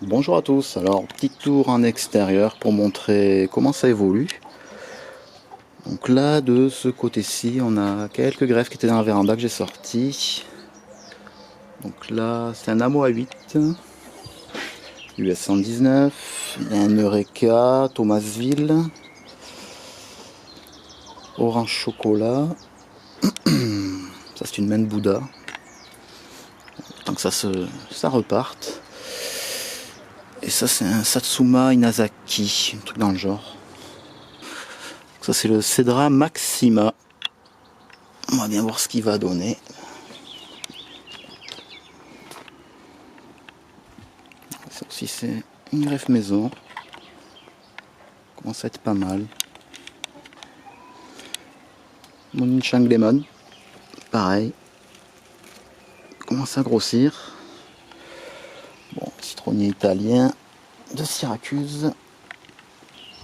Bonjour à tous, alors petit tour en extérieur pour montrer comment ça évolue. Donc là de ce côté-ci on a quelques greffes qui étaient dans la véranda que j'ai sorti. Donc là c'est un Amo A8 US 119, il y a un Eureka, Thomasville, Orange Chocolat, ça c'est une main de Bouddha, tant que ça reparte. Et ça c'est un Satsuma Inazaki, un truc dans le genre. Ça c'est le Cedra Maxima. On va bien voir ce qu'il va donner. Ça aussi c'est une greffe maison. Commence à être pas mal. Mon Chang Lemon. Pareil. Commence à grossir. Bon, citronnier italien de Syracuse.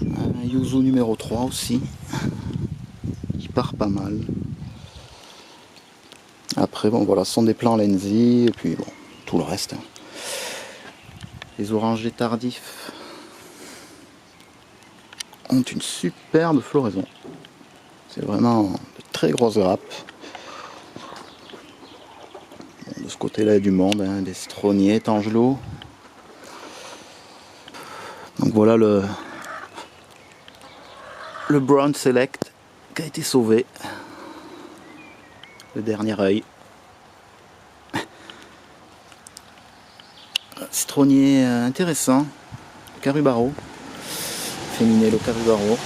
Un Yuzu numéro 3 aussi. Qui part pas mal. Après, bon voilà, ce sont des plants Lenzi. Et puis bon, tout le reste. Les orangers tardifs ont une superbe floraison. C'est vraiment de très grosses grappes. Bon, de ce côté-là, il y a du monde, hein, des citronniers, Tangelot. Donc voilà le Brown Select qui a été sauvé. Le dernier œil. Citronnier intéressant. Carubaro. Féminé le Carubaro.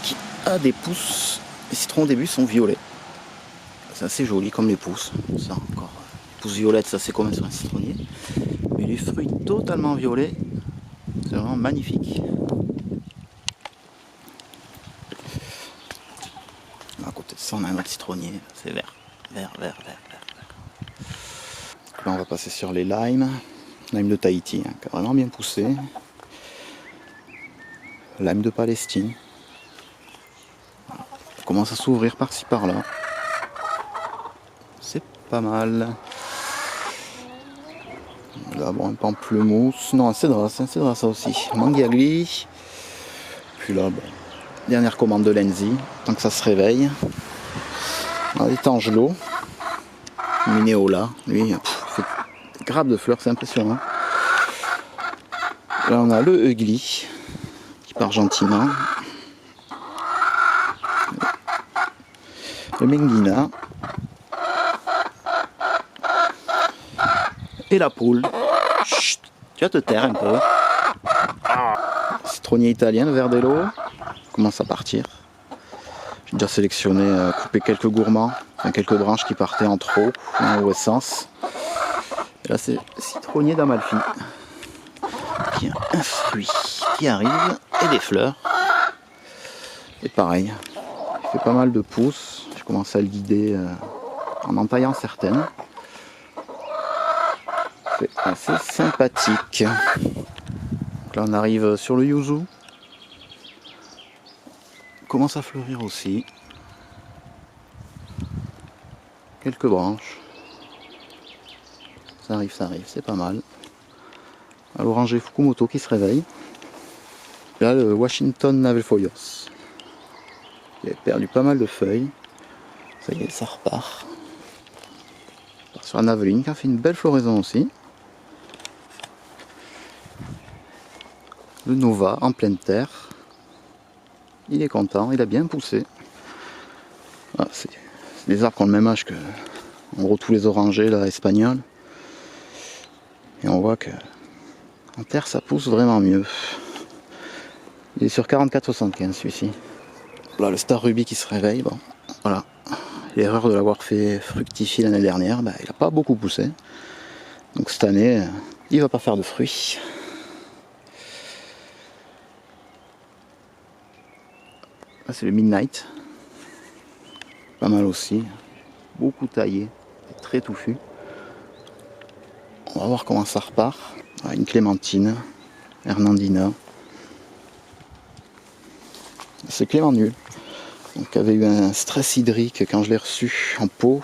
Qui a des pousses. Les citrons au début sont violets. C'est assez joli comme les pousses. Ça encore. Les pousses violettes, ça c'est comme sur un citronnier. Mais les fruits totalement violets. C'est vraiment magnifique. À côté de ça, on a un autre citronnier. C'est vert. Vert. Là, on va passer sur les limes. Lime de Tahiti, hein, qui a vraiment bien poussé. Lime de Palestine. Voilà. Ça commence à s'ouvrir par-ci par-là. C'est pas mal. Là, bon, un pamplemousse. Non, un cédra ça aussi. Mangiagli. Puis là, bon, dernière commande de Lenzi. Tant que ça se réveille. On a des Tangelot. Minéola. Lui, fait des grappes de fleurs, c'est impressionnant. Là, on a le Ugly qui part gentiment. Le Menguina. Et la poule. Chut, tu vas te taire un peu. Citronnier italien, le Verdello. Commence à partir. J'ai déjà sélectionné, coupé quelques gourmands, enfin quelques branches qui partaient en trop, ou essence. Et là c'est citronnier d'Amalfi. Qui a un fruit qui arrive et des fleurs. Et pareil, il fait pas mal de pousses. Je commence à le guider en entaillant certaines. C'est assez sympathique. Donc là on arrive sur le yuzu. Commence à fleurir aussi. Quelques branches. Ça arrive, c'est pas mal. L'oranger Fukumoto qui se réveille. Là le Washington Navelfoyos. Il a perdu pas mal de feuilles. Ça y est, ça repart. On part sur la Naveline qui a fait une belle floraison aussi. Le Nova en pleine terre. Il est content, il a bien poussé. Ah, c'est des arbres qui ont le même âge que en gros tous les orangers là, espagnols. Et on voit que en terre ça pousse vraiment mieux. Il est sur 44,75 celui-ci. Là le Star Ruby qui se réveille, bon voilà. L'erreur de l'avoir fait fructifier l'année dernière, il n'a pas beaucoup poussé. Donc cette année, il va pas faire de fruits. Là c'est le Midnight. Pas mal aussi. Beaucoup taillé. Très touffu. On va voir comment ça repart. Une clémentine. Hernandina. C'est Clément Nul. Donc avait eu un stress hydrique quand je l'ai reçu en pot.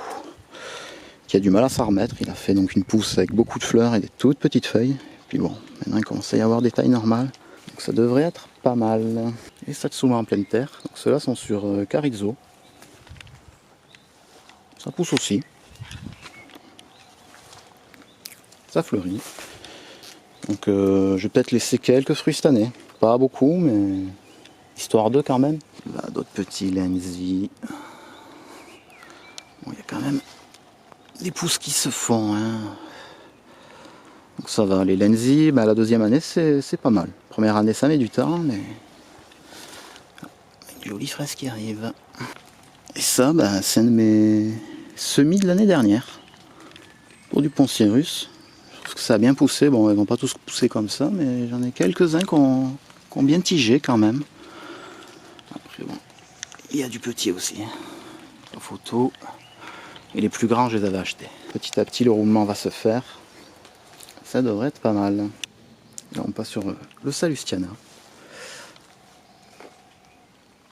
Qui a du mal à s'en remettre. Il a fait donc une pousse avec beaucoup de fleurs et des toutes petites feuilles. Puis bon, maintenant il commence à y avoir des tailles normales. Donc ça devrait être pas mal. Et Satsuma en pleine terre. Donc ceux-là sont sur Carrizo. Ça pousse aussi. Ça fleurit. Donc je vais peut-être laisser quelques fruits cette année. Pas beaucoup, mais histoire d'eux quand même. Là, d'autres petits lenzi. Bon, il y a quand même des pousses qui se font. Hein. Donc ça va, les lenzi, la deuxième année c'est pas mal. Première année ça met du temps, mais une jolie fraise qui arrive. Et ça, c'est un de mes semis de l'année dernière. Pour du Poncirus. Je trouve que ça a bien poussé. Bon, ils vont pas tous pousser comme ça, mais j'en ai quelques-uns qui ont bien tigé quand même. Après bon, il y a du petit aussi. En photo. Et les plus grands, je les avais achetés. Petit à petit, le roulement va se faire. Ça devrait être pas mal. Là, on passe sur le Salustiana.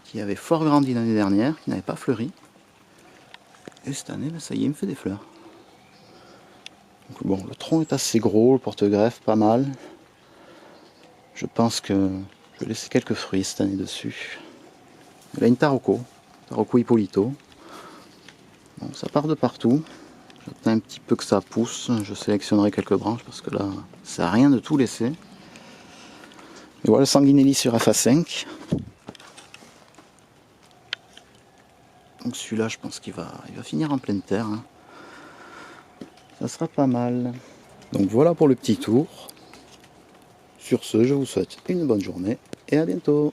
Qui avait fort grandi l'année dernière, qui n'avait pas fleuri. Et cette année, ça y est, il me fait des fleurs. Donc, bon, le tronc est assez gros, le porte-greffe pas mal. Je pense que je vais laisser quelques fruits cette année dessus. Là, une Taroko Hippolito. Bon, ça part de partout. J'attends un petit peu que ça pousse. Je sélectionnerai quelques branches parce que là, ça sert à rien de tout laisser. Et voilà le Sanguinelli sur FA5. Donc celui-là, je pense qu'il va finir en pleine terre. Hein. Ça sera pas mal. Donc voilà pour le petit tour. Sur ce, je vous souhaite une bonne journée et à bientôt.